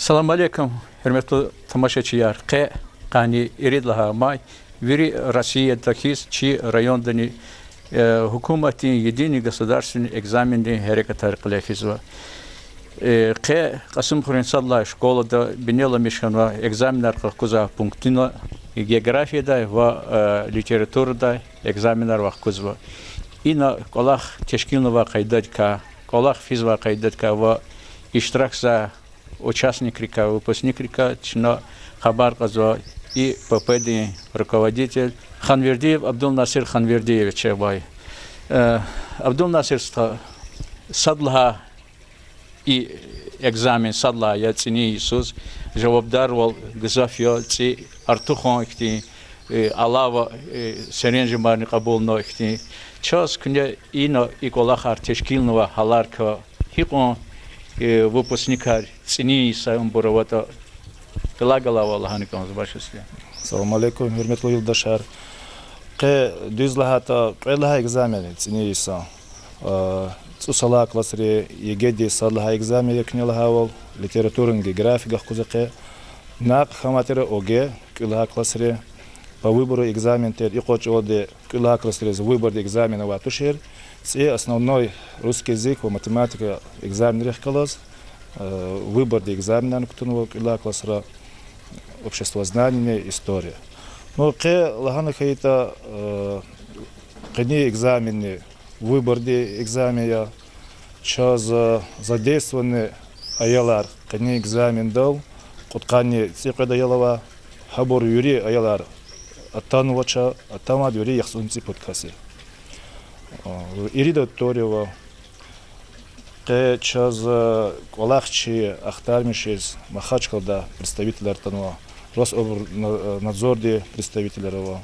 Салам алейкум, хөрмәтле тамашачылар. Кани иридлаһа май вири Россия такис чи райондани хукумати единый государственный экзаменный хәрәкәтләр кылафизва. Касым Хуринсалла школада бинела мишханва экзаменнар куза пунктина географияда ва литературада экзаменнар ва кузва. Ина колах тешкилнова кайдатка, колах физва кайдатка ва иштирак за участника, выпускника, чина хабар казва и ППД руководитель Ханвердиев Абдул Насир Ханвердиевич Чебай. Абдул Насир садлха и экзамен садла я цени Иисус жавабдар вол гзафьо ци артухон ихти алава серенжи марни кабул но ихти час куня ино иколахар тешкилнова халарка хикон выпускника цени Исаим Буравата Галагала Аллаханикам забашисти. Салам алейкум, хурматлы юлдашар. Düzlahata qellaha egzamen цени Иса. Цусала классре егеди садlaha egzamen yaknelaha wol литературын география хузаке нак хаматера оге qellaha классре по выбору экзаментер и хочоде qellaha классре за выбор экзамена ватушер. И основной русский язык, математика, экзамен рехкалаз, выбор экзамена, кто qellaha классра обществознание, история. Но лагана хаита кни экзамены, выбор экзамена, час задействованы аялар, кни экзамен дал, коткани цикада ялова, хабор юри аялар, атанувача, атамад юри яхсунци подкаси. Ирида Торева, час колахчи ахтармишез махачкалда представитель артанова. Рособорнадзорде представителя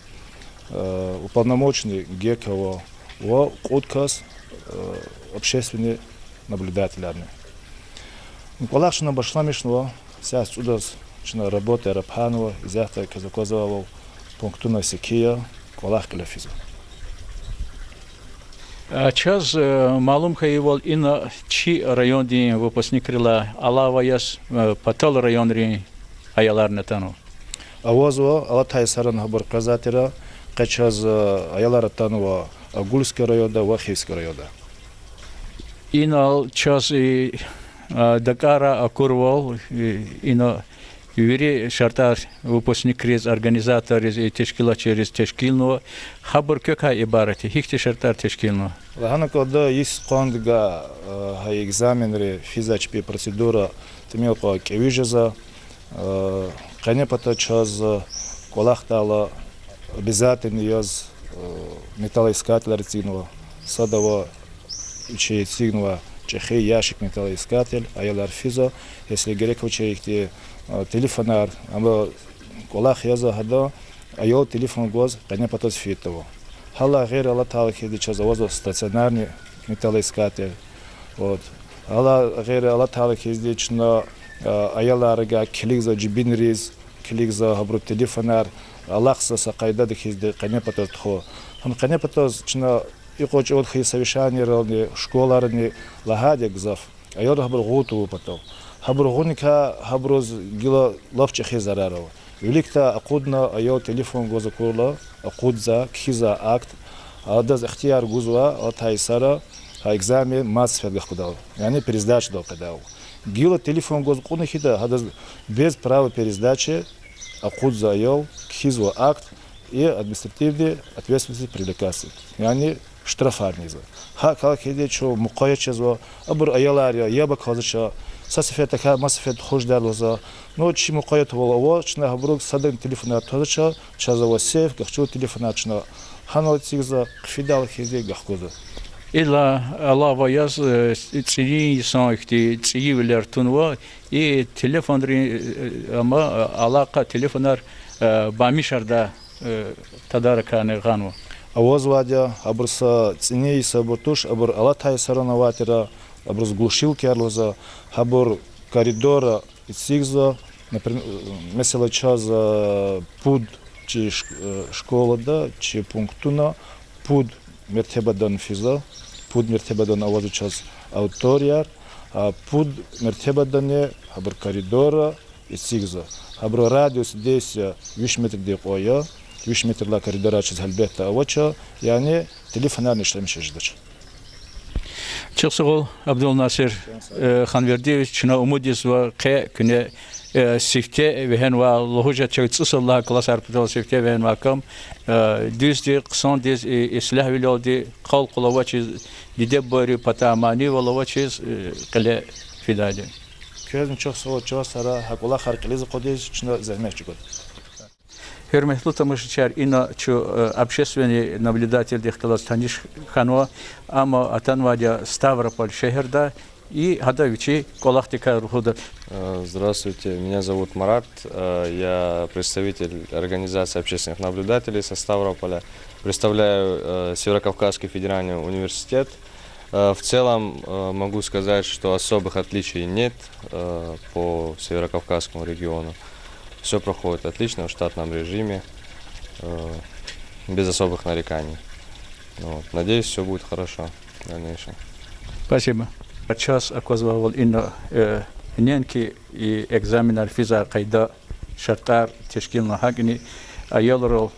уполномоченный ГЕКО, отказ общественные наблюдатели. Полакшина башла мишного, вся сюда работа Рабханова, изяхта казаковала пунктуна секия, колах каляфиза. Час малум хаивол ина чи район ди выпускник крила Алава яс патал район ри аялар нетану. Авозва Алатай Саран хабар казатера, качас аялар танува Агульский райода, Вахивский райода. Ина час и Дакара Акурвал, ина юри шартар выпускник криз организатор из тешкила через тешкилну хабар кака ибарати хихти шартар тешкилну. Лагана кода есть кондга экзамены физическая процедура тмелко кевижеза. Конечно, час колахтала обязательно яз металлоискатель цинова, садова учи цинова, чехи ящик металлоискатель, аялар физа, если грек учи их телефонар, амба колах яза хада, аял телефон гоз, конечно, потом фитово. Хала гер ала талхи час завозу стационарный металлоискатель, вот. Хала гер ала талхи дична аяларга кликза джибинриз, кликза хабру телефонар, аллахса сакайда дхизде канепатор тхо. Он канепатор чна икоч от хи совещание равни школарни лагаде гзаф. Аял хабру гуту потом. Хабру гуника хабруз гила лавче хизараров. Великта акудна аял телефон гоза курла, акудза кхиза акт, адаз ихтияр гузва атайсара, экзамен масфет гахудал. Yani пересдача дал кадал. Гила телефон гозкуна хида, хадаз без права пересдачи, акуд заел, кхизва акт и административные ответственности привлекаться. Yani штрафарниза. Ха хиде чо мукаячезва, абур аялария, яба казача, сасфета ха масфет хождарлоза. Но чи мукаят волово, чна хабрук садан телефона тазача, чазава сев, гахчу телефона чна ханал цигза, кфидал хиде гахкуза. Ила Алава яз цени санхти цивилер тунва и телефон ама алака телефонар бамишарда тадараканы гану. Авоз вадя абурса цени сабуртуш абур Алатай Саранаватера абурс глушилки арлоза абур коридора цигза, например, mesela час пуд чи школа да чи пунктуна пуд мертебадан физа, пуд мертебадан авазу час ауторияр, Пуд мертебадане хабр коридора и сигза. Хабр радиус здесь 3 метр где коя, 3 метрла коридора через хальбета авача, яне телефонар нешлемше ждать. Чықсығыл Абдул Насир Ханвердиевич чына умудис ва қе күне сифте вен ва лохужа чөгтсыз Аллах класс арпитал сифте вен ва кам дюзди қсан диз ислах вилоди қал қулавачиз диде бори патамани валавачиз қиле фидади. Көзім чықсығыл чығасара хакула харқилиз қодиз чына зәмек чүгод. Hürmetli tamашачар, иначе общественный наблюдатель дехталас Таниш Ханва, ама Атанвадя Ставрополь шехерда и Хадавичи Колахтика Рухуда. Здравствуйте, меня зовут Марат, я представитель организации общественных наблюдателей со Ставрополя, представляю Северокавказский федеральный университет. В целом могу сказать, что особых отличий нет по Северокавказскому региону. Все проходит отлично в штатном режиме, без особых нареканий. Надеюсь, все будет хорошо в дальнейшем. Спасибо. Час оказывал инна ненки и экзаменар физа кайда шартар тешкилна хагни аялрол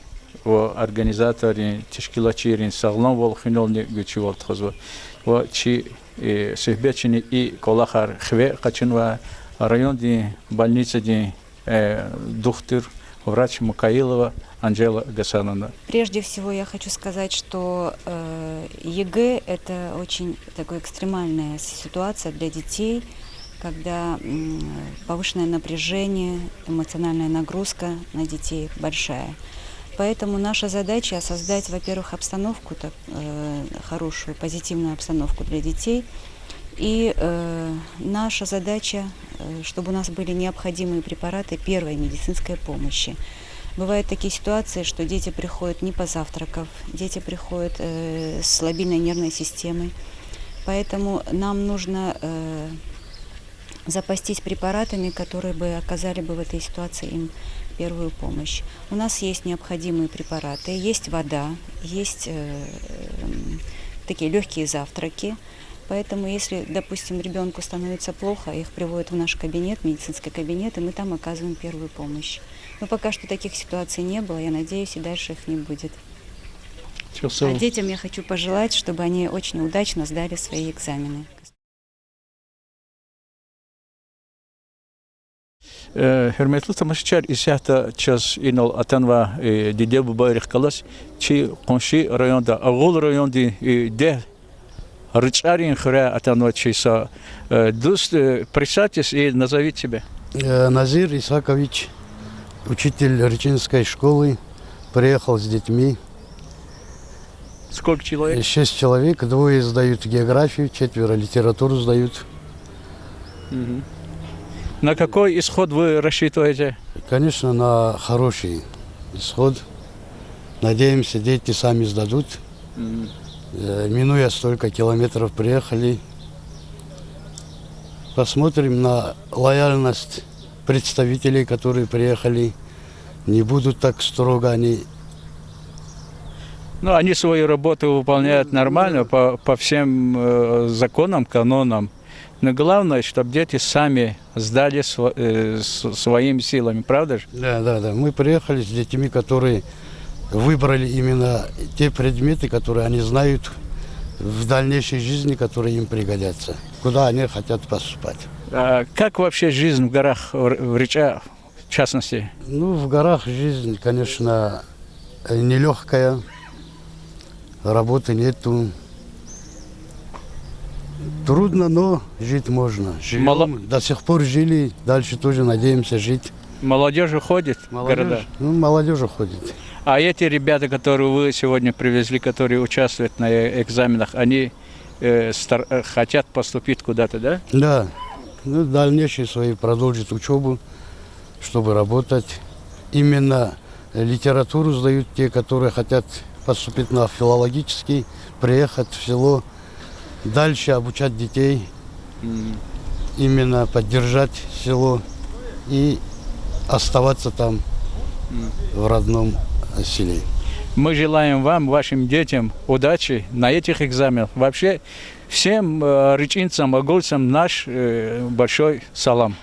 و организаторин тешкилачирин саглам вол хинолни гучи вол тхозва و чи сехбечини и колахар хве качин ва район ди больница ди доктор, врач Мукаилова Анжела Гасановна. Прежде всего я хочу сказать, что ЕГЭ – это очень такая экстремальная ситуация для детей, когда повышенное напряжение, эмоциональная нагрузка на детей большая. Поэтому наша задача – создать, во-первых, обстановку, хорошую, позитивную обстановку для детей. И наша задача, чтобы у нас были необходимые препараты первой медицинской помощи. Бывают такие ситуации, что дети приходят не позавтракав, дети приходят с лобильной нервной системой. Поэтому нам нужно запастись препаратами, которые бы оказали бы в этой ситуации им первую помощь. У нас есть необходимые препараты, есть вода, есть такие легкие завтраки. Поэтому, если, допустим, ребенку становится плохо, их приводят в наш кабинет, медицинский кабинет, и мы там оказываем первую помощь. Но пока что таких ситуаций не было, я надеюсь, и дальше их не будет. А детям я хочу пожелать, чтобы они очень удачно сдали свои экзамены. Hürmetli tamaşaçılar, isyahtı çaz inol atanva dide bu bayrıq kalas, çi konşi rayonda, ağol rayonda de Рычарин хра Атаночиса. Дус, представьтесь и назовите себя. Назир Исакович, учитель Рычинской школы, приехал с детьми. Сколько человек? 6 человек, 2 сдают географию, 4 литературу сдают. На какой исход вы рассчитываете? Конечно, на хороший исход. Надеемся, дети сами сдадут. Минуя столько километров приехали. Посмотрим на лояльность представителей, которые приехали. Не будут так строго они. Ну, они свою работу выполняют нормально, по всем законам, канонам. Но главное, чтобы дети сами сдали своими силами, правда же? Да. Мы приехали с детьми, которые выбрали именно те предметы, которые они знают в дальнейшей жизни, которые им пригодятся, куда они хотят поступать. А как вообще жизнь в горах, в Рыча, в частности? Ну, в горах жизнь, конечно, нелегкая, работы нету. Трудно, но жить можно. Живем, до сих пор жили, дальше тоже надеемся жить. Молодежь ходит в города? Ну, молодежь ходит. А эти ребята, которые вы сегодня привезли, которые участвуют на экзаменах, они хотят поступить куда-то, да? Да. Ну, дальнейшие свои продолжат учебу, чтобы работать. Именно литературу сдают те, которые хотят поступить на филологический, приехать в село, дальше обучать детей, именно поддержать село и оставаться там в родном селе. Мы желаем вам, вашим детям удачи на этих экзаменах. Вообще всем рычинцам, огольцам наш большой салам.